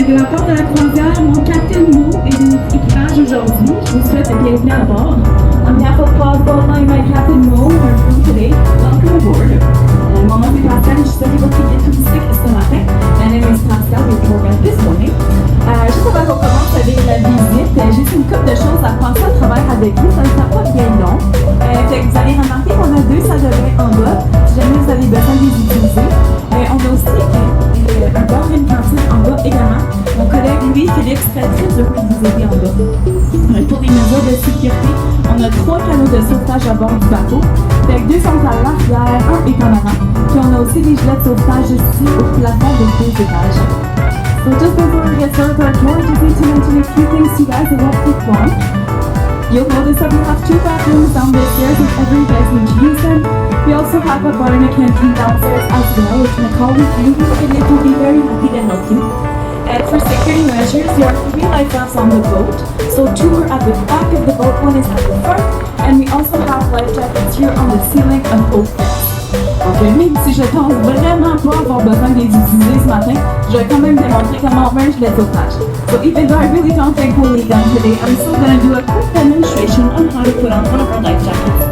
de la part de la croisière, mon capitaine Mo et de notre équipage aujourd'hui, je vous souhaite la bienvenue à bord. On behalf of Clause Boatline, my Captain Mo, our crew today, welcome aboard. Mon nom est Pascal et je serai votre guide touristique ce matin. My name is Pascal, your tour guide this morning. Juste avant qu'on commence avec la visite, j'ai une couple de choses à passer à travers avec vous, ça ne sera pas bien long. Vous allez remarquer qu'on a 2 salles de bain en bas, si jamais vous avez besoin de les utiliser. On a aussi un bar et une cantine en bas également. Mon collègue Louis-Philippe serait très heureux de vous aider en bas. Pour les mesures de sécurité, on a 3 canaux de sauvetage à bord du bateau. 2 sont à l'arrière, 1 est en avant. Puis on a aussi des gilets de sauvetage ici au plafond de 2 étages. So just before we get started our tour, I just need to mention a few things to you guys. It won't take long. You'll notice that we have 2 bathrooms down the stairs if ever you guys need to use them. We also have a bar and a canteen downstairs as well, which Nicole with you will be very happy to help you. And for security measures, there are 3 life rafts on the boat. So 2 are at the back of the boat, 1 is at the front, and we also have life jackets here on the ceiling of both decks. Ok, même si je pense vraiment pas avoir besoin de les utiliser ce matin, je vais quand même démontrer comment on met un gilet de sauvetage. So even though I really don't think we'll need them today, I'm still going to do a quick demonstration on how to put on one of our life jackets.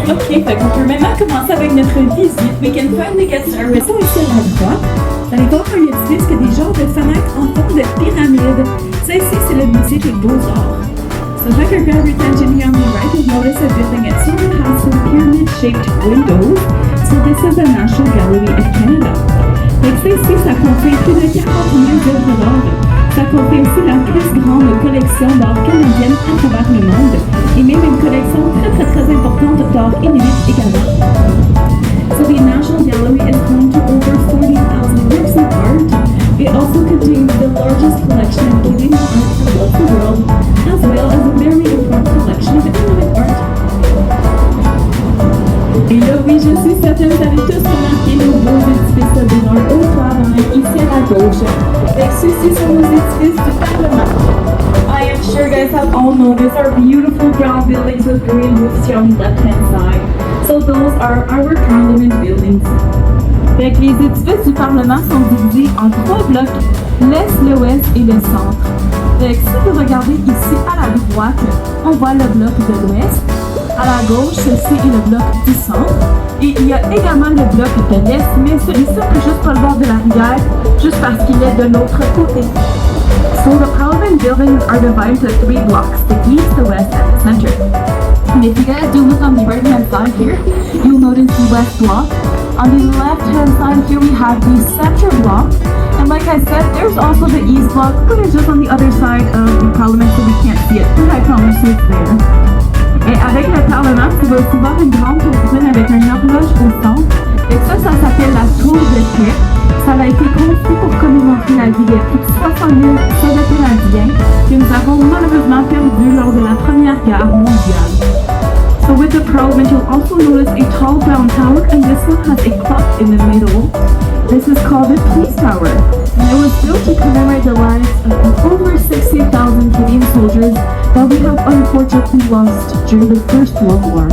Ok, fait qu'on peut maintenant commencer avec notre visite. We can finally get started. Ici à la droite, vous allez voir un édifice qui a des genres de fenêtres en forme de pyramide. Ça ici, c'est le musée des Beaux-Arts. So if I could grab your attention here on the right, you'll notice a building it sort of has some pyramid-shaped windows. So this is the National Gallery of Canada. Donc ça ici, ça contient plus de 40 000 œuvres d'art. Ça contient aussi la plus grande collection d'art canadienne à travers le monde. Et même une collection très importante d'art inédit également. So the National Gallery is home to over 40,000 works of art. It also contains the largest collection of Canadian art across the world, as well as a very important collection of Inuit art. Et là, oui, je suis certaine que vous avez tous remarqué nos beaux édifices de l'art OTTOWA ici à la gauche. Avec ceux-ci sont nos édifices du Parlement. I am sure you guys have all noticed our beautiful brown buildings with green roofs here on the left-hand side. So those are our Parliament buildings. Fait que les édifices du Parlement sont divisés en 3 blocs, l'Est, l'Ouest et le Centre. Fait que si vous regardez ici à la droite, on voit le bloc de l'Ouest. À la gauche, ceci est le bloc du Centre. Et il y a également le bloc de l'Est, mais celui-ci on peut juste pas le voir de la rivière, juste parce qu'il est de l'autre côté. So the Parliament buildings are divided into 3 blocks, the East, the West, and the Center. And if you guys do look on the right-hand side here, you'll notice the West block. On the left-hand side here, we have the Center block. And like I said, there's also the East block, but it's just on the other side of the Parliament, so we can't see it, but I promise you it's there. Et avec le Parlement, tu vas aussi voir une grande tourine avec une horloge au centre. Et ça s'appelle la Tour de Paix. Ça a été construit pour commémorer la vie des plus de 60 000 soldats canadiens que nous avons malheureusement perdus lors de la Première Guerre mondiale. So with the Parliament, you'll also notice a tall brown tower, and this one has a clock in the middle. This is called the Police Tower, and it was built to commemorate the lives of over 60,000 Canadian soldiers that we have unfortunately lost during the First World War.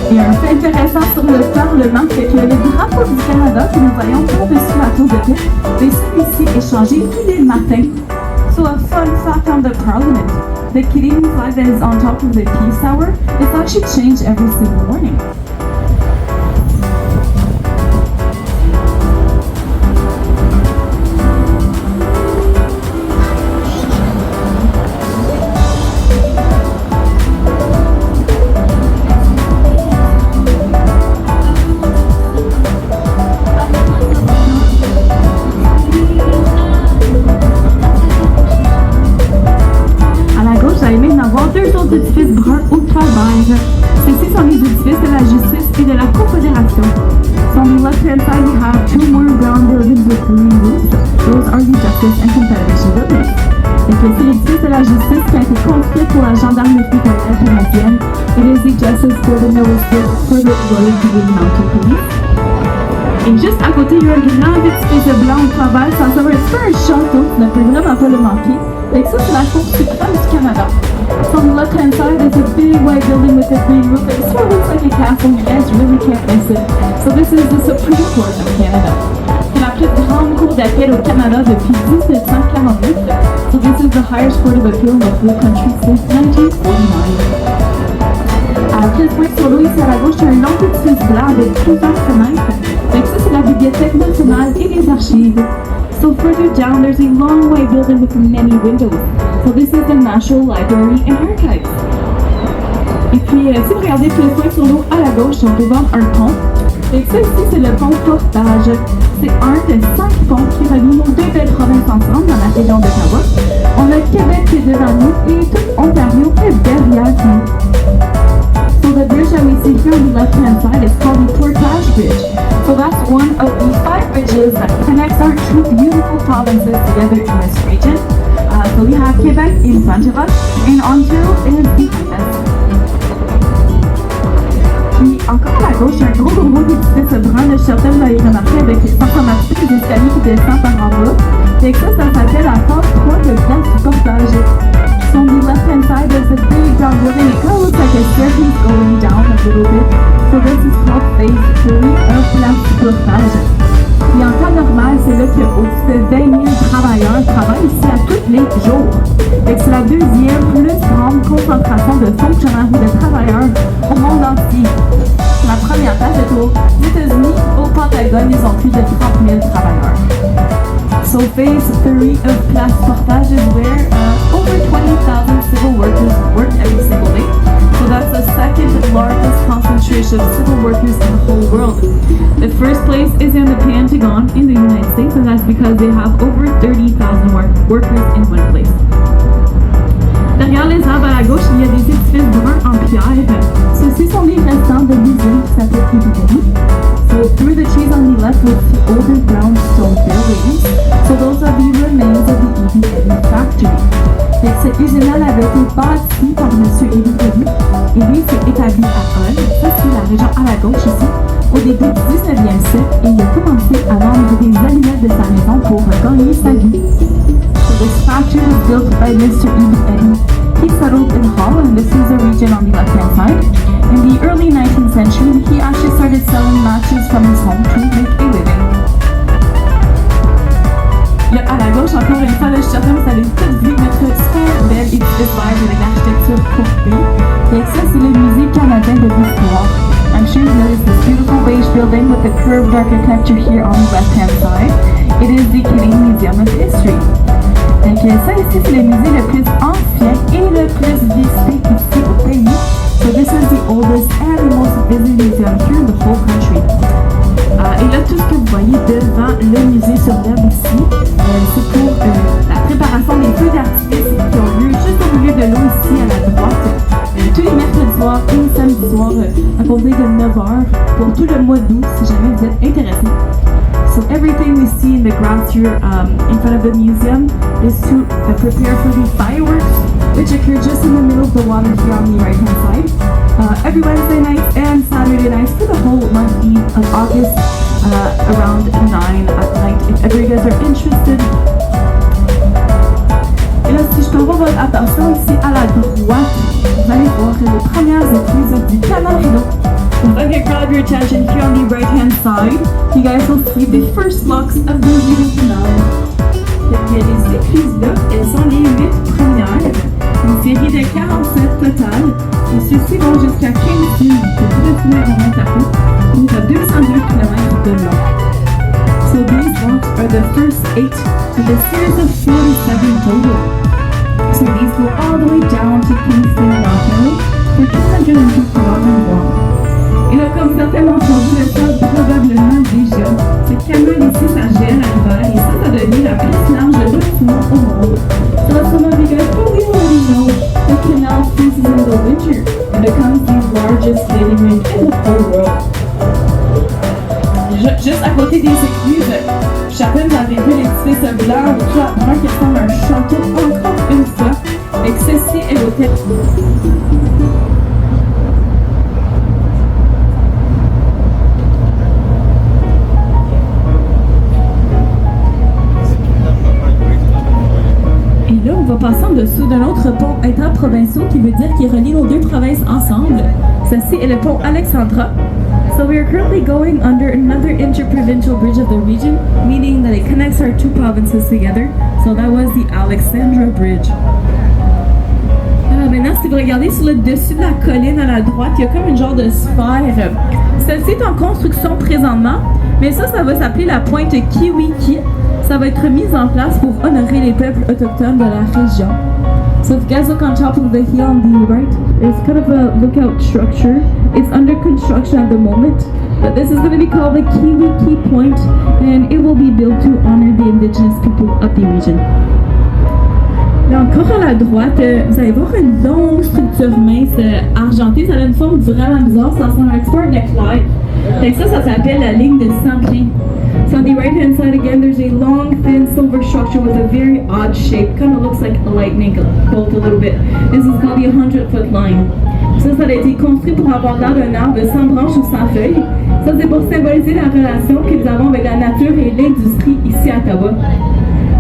Et un fait intéressant sur le Parlement, c'est que le drapeau du Canada que nous voyons par-dessus la tour de paix, et celui-ci est changé tous les matins. So a fun fact on the Parliament, the Canadian flag that is on top of the Peace Tower is actually changed every single morning. édifices bruns au travers. Ceux-ci sont les édifices de la justice on the left-hand side, we have two more brown buildings with green roofs. Those are the Justice and Confederation buildings. Donc, c'est l'édifice de la justice qui a été construit pour la gendarmerie coloniale canadienne. It is the Justice Building that was built for the Royal Canadian Mounted Police. Et juste à côté, il y a un grand édifice blanc au travail. Ça va être un château, tu ne peux vraiment pas le manquer. Et ça, c'est la Cour suprême du Canada. So on the left-hand side, there's a big white building with a green roof. It sort of looks like a castle. You guys really can't miss it. So this is the Supreme Court of Canada. C'est la plus grande cour d'appel au Canada depuis 1748. So this is the highest court of appeal in the whole country since 1949. Après ce point sur l'eau, ici à la gauche, il y a un long édifice blanc avec plusieurs fenêtres. Donc ça, c'est la Bibliothèque nationale et les archives. So further down, there's a long white building with many windows. So this is the National Library and Archives. Et puis, si vous regardez plus loin sur l'eau à la gauche, on peut voir un pont. Et ça ici, c'est le pont Portage. C'est un des 5 ponts qui relient nos deux belles provinces ensemble dans la région d'Ottawa. On a Québec qui est devant nous et tout Ontario est derrière nous. So the bridge that we see here on the left-hand side is called the Portage Bridge. So that's one of the 5 bridges that connects our two beautiful provinces together in this region. So we have Quebec in front of us, and Ontario is behind us. Puis encore à la gauche, il y a un gros édifice brun de Shelton, vous l'avez remarqué, avec les informatiques des escaliers qui descendent par en bas. Et ça s'appelle la phase 3 de place du portage. So on the left-hand side, there's a big brown building. It kind of looks like a staircase going down a little bit. So this is called phase 3 of place du portage. Et en temps normal, c'est là qu'au-dessus de 20 000 travailleurs travaillent ici à tous les jours. C'est la deuxième plus grande concentration de fonctionnaires et de travailleurs au monde entier. La première place est aux États-Unis, au Pentagone, ils ont plus de 30 000 travailleurs. So phase 3 of Place Portage is where over 20,000 civil workers work every single day. So that's the second largest concentration of civil workers in the whole world. The first place is in the Pentagon in the United States, and that's because they have over 30,000 workers in one place. Derrière les arbres à la gauche, il y a des édifices bruns en pierre. Ceux-ci sont les restants de l'usine qui s'appelle EBW. So through the trees on the left, we'll see older brownstone buildings. So those are the remains of the EBW factory. Cette usine-là avait été bâtie par M. EBW et lui s'est établi à Hull. Ça, c'est la région à la gauche ici. Au début du 19e siècle, et il a commencé à vendre des allumettes de sa maison pour gagner sa vie. So this factory was built by Mr. EBW. He settled in Hull, and this is the region on the left-hand side. In the early 19th century, he actually started selling matches from his home to make a living. Là, à la gauche, encore une fois, là, je suis certaine que vous avez toutes vu notre super belle édifice beige avec l'architecture pourprée. Et ça, c'est le Musée canadien de l'histoire. I'm sure you noticed this beautiful beige building with the curved architecture here on the left-hand side. It is the Canadian Museum of History. Donc ça ici, c'est le musée le plus ancien et le plus visité ici au pays. So this is the oldest and the most visited museum here in the whole country. Et là, tout ce que vous voyez devant le musée sur l'herbe ici, c'est pour la préparation des feux d'artifice qui ont lieu juste au milieu de l'eau ici à la droite. Tous les mercredis soirs et samedis soirs à compter de 9h pour tout le mois d'août si jamais vous êtes intéressés. So everything we see in the grass here in front of the museum is to prepare for the fireworks, which occur just in the middle of the water here on the right-hand side. Every Wednesday night and Saturday nights for the whole month of August around 9 at night, if ever you guys are interested. Et là, si je peux avoir votre attention ici à la droite, vous allez voir les premières églises du canal rideau. If I can grab your attention here on the right-hand side, you guys will see the first locks of the Rideau Canal. Il y a les églises là, elles sont les 8 premières, une série de 47 totales, et ceux-ci vont jusqu'à 15 minutes, tout le tunnel en Ontario, donc à 202 km de long. So these locks are the first 8 of a series of 47 total. So these go all the way down to Kingston, Ontario, for 202 km long. Et là, comme certains l'ont entendu, le savent probablement déjà, ce canal ici, ça gèle à l'hiver et ça devient la plus large bâtiment au monde. So some of you guys probably already know the canal freezes in the winter and becomes the largest skating rink in the whole world. juste à côté des églises, chacun vous avez vu l'édifice blanc ou tout à qui ressemble à un château encore une fois. Et que ceci est l'hôtel. Et là, on va passer en dessous d'un autre pont interprovincial qui veut dire qu'il relie nos deux provinces ensemble. Ceci est le pont Alexandra. So we are currently going under another interprovincial bridge of the region, meaning that it connects our two provinces together. So that was the Alexandra Bridge. Maintenant, si vous regardez sur le dessus de la colline à la droite, il y a comme une genre de sphère. Celle-ci est en construction présentement, mais ça va s'appeler la pointe Kiwiki. Ça va être mis en place pour honorer les peuples autochtones de la région. So if you guys look on top of the hill on the right, there's kind of a lookout structure. It's under construction at the moment, but this is going to be called the Kiwiki Point, and it will be built to honor the indigenous people of the region. Là encore à la droite, vous allez voir une longue structure mince argentée. Ça a une forme vraiment bizarre. Ça ressemble à un export neckline. Et ça s'appelle la ligne de Saint-Prix. So on the right hand side again, there's a long, thin silver structure with a very odd shape. Kind of looks like a lightning bolt a little bit. This is called the 100-foot line. Ça a été construit pour avoir l'air d'un arbre sans branches ou sans feuilles. Ça, c'est pour symboliser la relation que nous avons avec la nature et l'industrie ici à Ottawa.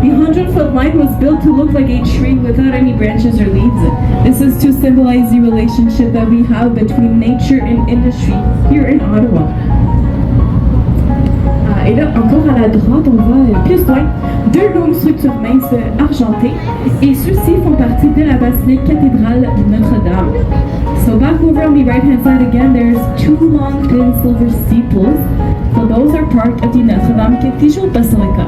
The 100-foot line was built to look like a tree without any branches or leaves. This is to symbolize the relationship that we have between nature and industry here in Ottawa. Et là, encore à la droite, on voit plus loin deux longues structures minces argentées. Et ceux-ci font partie de la basilique cathédrale de Notre-Dame. So back over on the right-hand side again, there's two long, thin silver steeples. So those are part of the Notre-Dame Cathedral Basilica.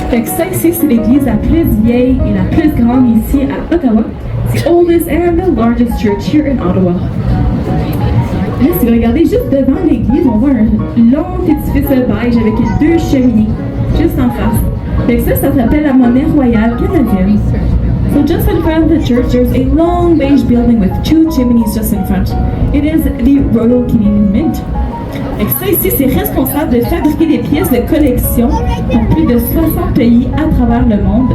Fait que ça ici, c'est l'église la plus vieille et la plus grande ici à Ottawa. The oldest and the largest church here in Ottawa. Là, si vous regardez juste devant l'église, on voit un long édifice beige avec deux cheminées juste en face. Fait que ça s'appelle la monnaie royale canadienne. So just in front of the church, there's a long beige building with two chimneys just in front. It is the Royal Canadian Mint. Et ça ici, c'est responsable de fabriquer des pièces de collection pour plus de 60 pays à travers le monde.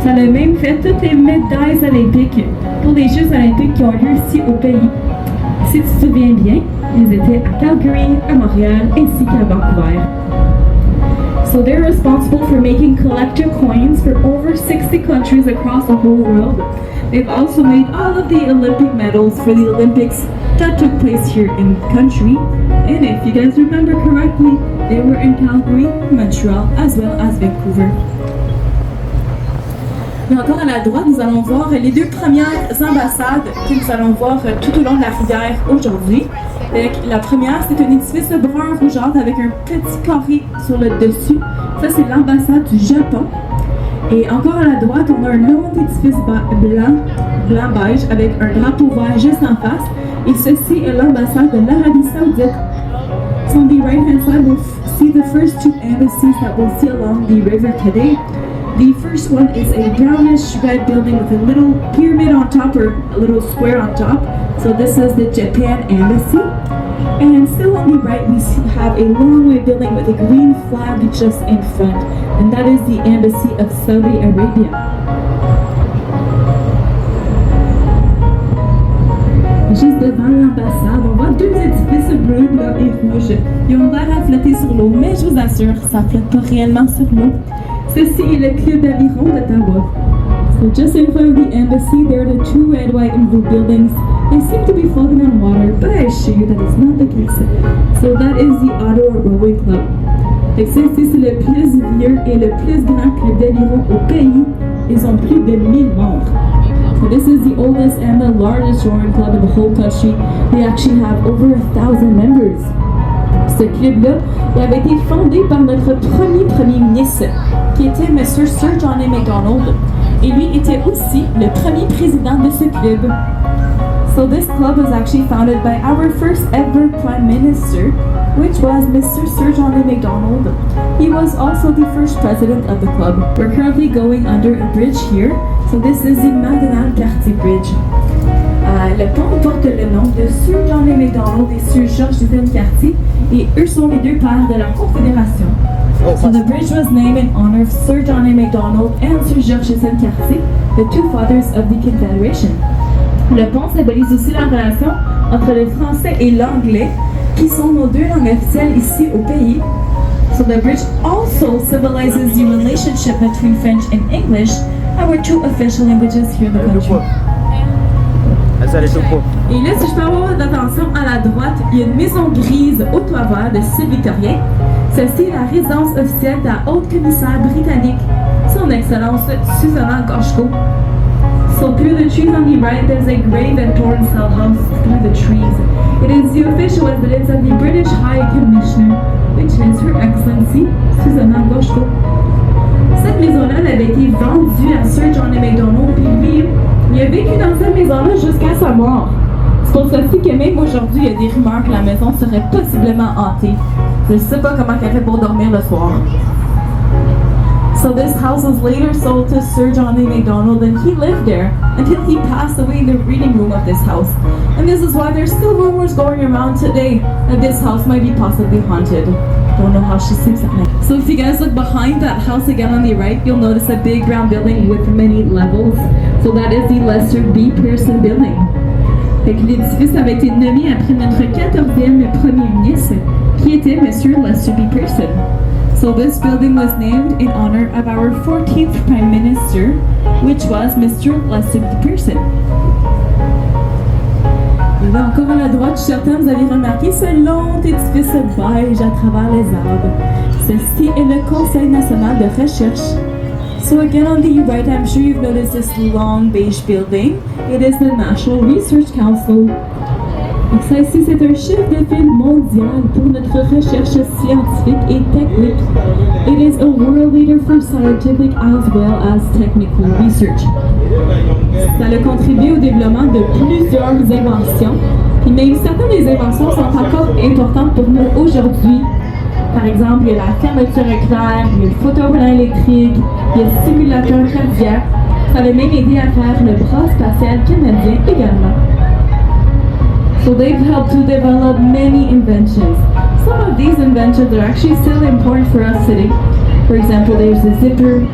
Ça a même fait toutes les médailles olympiques pour les Jeux olympiques qui ont lieu ici au pays. Si tu te souviens bien, ils étaient à Calgary, à Montréal ainsi qu'à Vancouver. So they're responsible for making collector coins for over 60 countries across the whole world. They've also made all of the Olympic medals for the Olympics that took place here in the country. And if you guys remember correctly, they were in Calgary, Montreal, as well as Vancouver. Mais encore à la droite, nous allons voir les deux premières ambassades que nous allons voir tout au long de la rivière aujourd'hui. La première, c'est un édifice brun rougeâtre avec un petit carré sur le dessus. Ça, c'est l'ambassade du Japon. Et encore à la droite, on a un long édifice blanc-beige avec un drapeau vert juste en face. Et ceci est l'ambassade de l'Arabie Saoudite. So on the right-hand side, we'll see the first two embassies that we'll see along the river today. The first one is a brownish red building with a little pyramid on top, or a little square on top. So this is the Japan Embassy. And still on the right, we have a long white building with a green flag just in front. And that is the Embassy of Saudi Arabia. Juste devant l'ambassade, on voit deux édifices bleus, blancs et rouges. Ils ont l'air à flotter sur l'eau, mais je vous assure, ça ne flotte pas réellement sur l'eau. Ceci est le club d'aviron d'Ottawa. So just in front of the embassy, there are the two red, white, and blue buildings. They seem to be floating on water, but I assure you that is not the case. So that is the Ottawa Rowing Club. Et ceci, c'est le plus vieux et le plus grand club d'aviron au pays. Ils ont plus de 1000 membres. So this is the oldest and the largest rowing club in the whole country. They actually have over 1,000 members. Ce club-là, il avait été fondé par notre premier ministre, qui était M. Sir John A. Macdonald, et lui était aussi le premier président de ce club. So this club was actually founded by our first ever Prime Minister, which was Mr. Sir John A. Macdonald. He was also the first president of the club. We're currently going under a bridge here, so this is the Macdonald-Cartier Bridge. Le pont porte le nom de Sir John A. Macdonald et Sir George Cartier. et eux sont les deux pères de la Confédération. So the bridge was named in honor of Sir John A. Macdonald and Sir Georges Cartier, the two fathers of the Confederation. Le pont symbolise aussi la relation entre le français et l'anglais, qui sont nos deux langues officielles ici au pays. So the bridge also symbolizes the relationship between French and English, our two official languages here in the country. Et là, si je peux avoir votre attention, à la droite, il y a une maison grise Ottawa de style victorien. Celle-ci est la résidence officielle de la haute commissaire britannique, son excellence Susanna Goshko. So through the trees on the right, there's a grave and torn cell house through the trees. It is the official residence of the British High Commissioner, which is Her Excellency Susanna Goshko. Cette maison-là, elle avait été vendue à Sir John A. Macdonald, puis lui, il a vécu dans cette maison-là jusqu'à sa mort. C'est pour ceci que même aujourd'hui, il y a des rumeurs que la maison serait possiblement hantée. Je ne sais pas comment elle fait pour dormir le soir. So this house was later sold to Sir John A. Macdonald, and he lived there until he passed away in the reading room of this house. And this is why there's still rumors going around today that this house might be possibly haunted. Don't know how she sleeps at night. So if you guys look behind that house again on the right, you'll notice a big brown building with many levels. So that is the Lester B. Pearson building. Fait que l'édifice avait été nommé après notre 14e premier ministre, qui était Monsieur Lester B. Pearson. So this building was named in honor of our 14th Prime Minister, which was Mr. Lester B. Pearson. Et là, encore à la droite, certains vous avez remarqué ce long édifice beige à travers les arbres. Ceci est le Conseil national de recherche. So again on the right, I'm sure you've noticed this long beige building. It is the National Research Council. Donc ça ici, c'est un chef de file mondial pour notre recherche scientifique et technique. It is a world leader for scientific as well as technical research. Ça a contribué au développement de plusieurs inventions. Et même certaines des inventions sont encore importantes pour nous aujourd'hui. Par exemple, il y a la fermeture éclair, il y a le photovolant électrique, il y a le simulateur cardiaque. Ça a même aidé à faire le bras spatial canadien également. So they've helped to develop many inventions. Some of these inventions are actually still important for us today. For example, there's the zipper.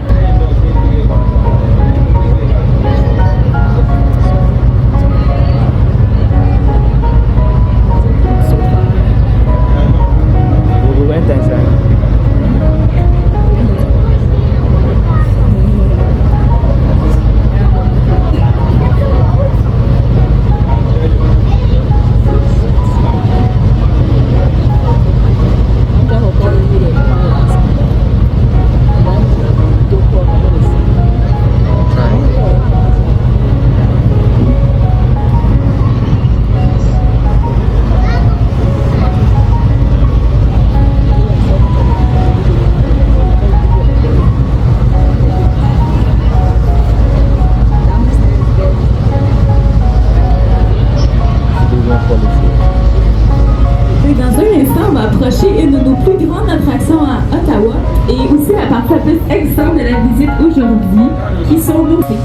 Une de nos plus grandes attractions à Ottawa et aussi la partie la plus excitante de la visite aujourd'hui, qui sont nos falls.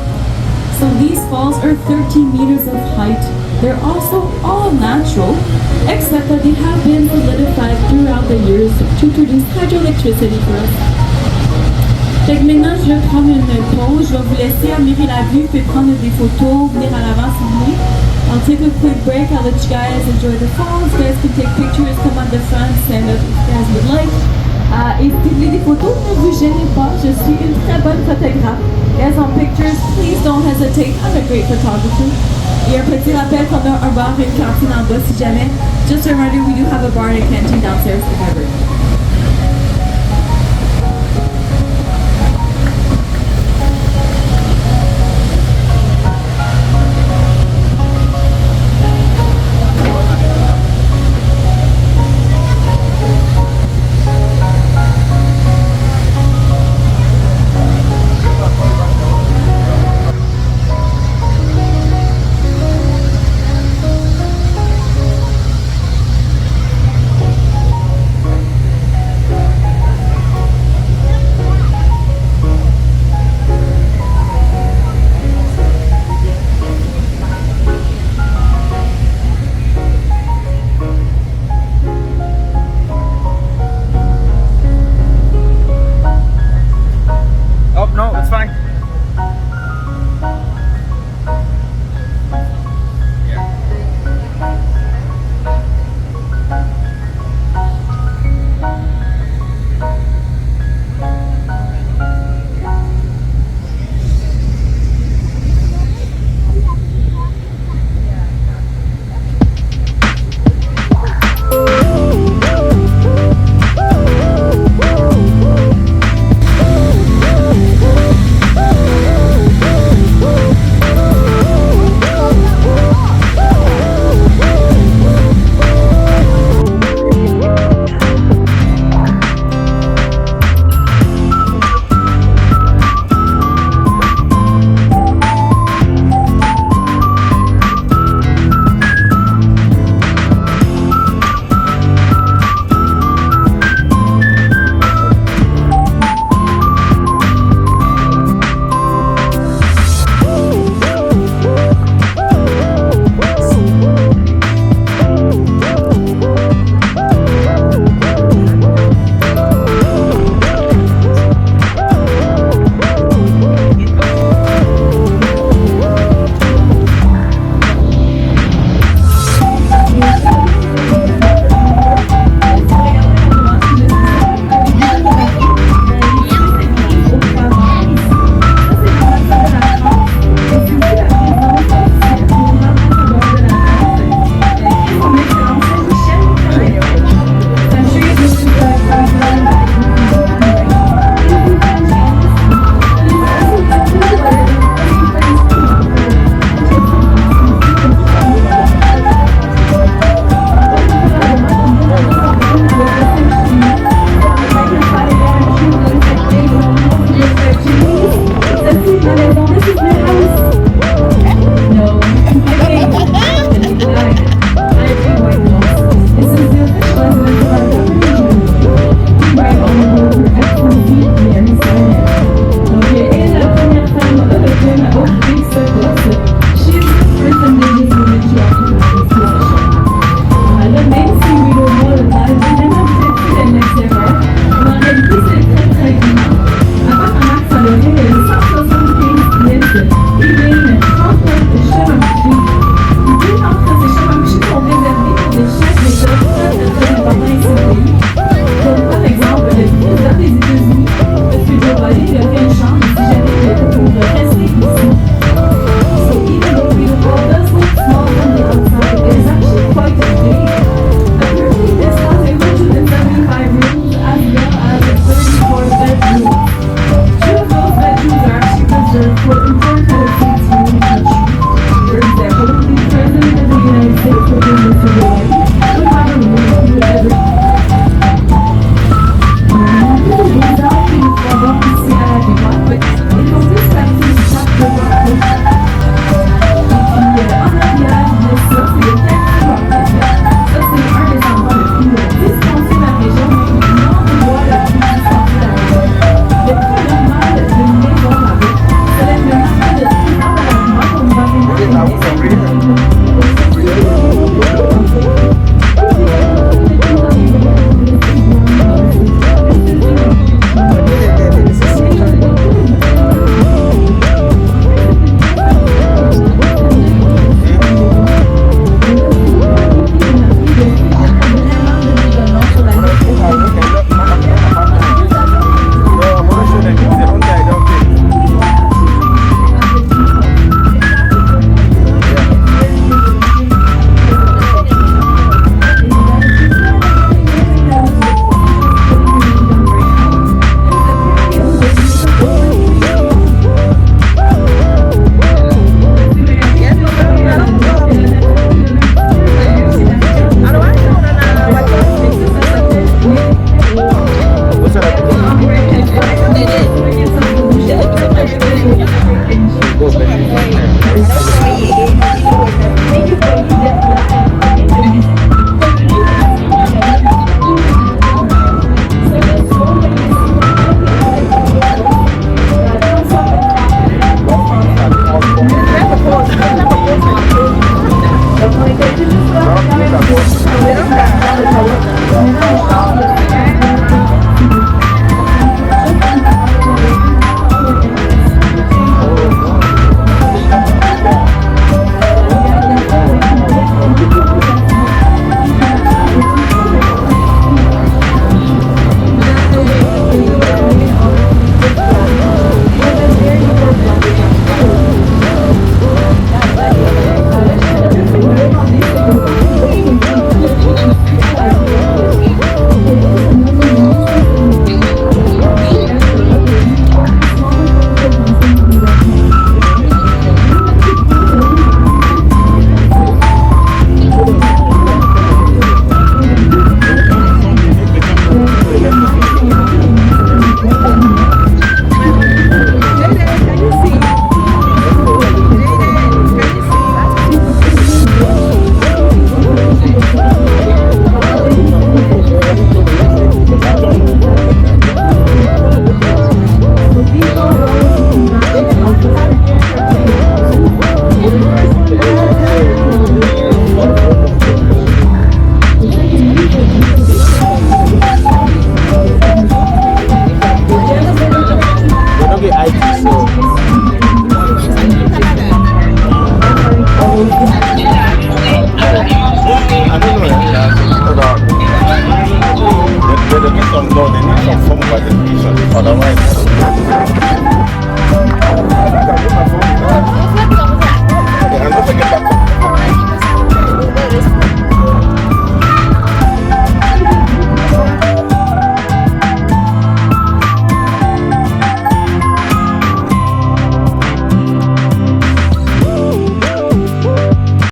So these falls are 13 meters of height. They're also all natural, except that they have been solidified throughout the years to produce hydroelectricity for us. Fait que maintenant, je vais prendre une pause. Je vais vous laisser admirer la vue, puis prendre des photos, venir à l'avant si vous voulez. I'll take a quick break. I'll let you guys enjoy the falls. You guys can take pictures, come on the front, stand up if you guys would like. Et si vous voulez des photos, ne vous gênez pas. Je suis une très bonne photographe. Guys, on pictures, please don't hesitate. I'm a great photographer. Et un petit rappel qu'on a un bar et une cantine en bas si jamais. Just a reminder, we do have a bar and a canteen downstairs if ever.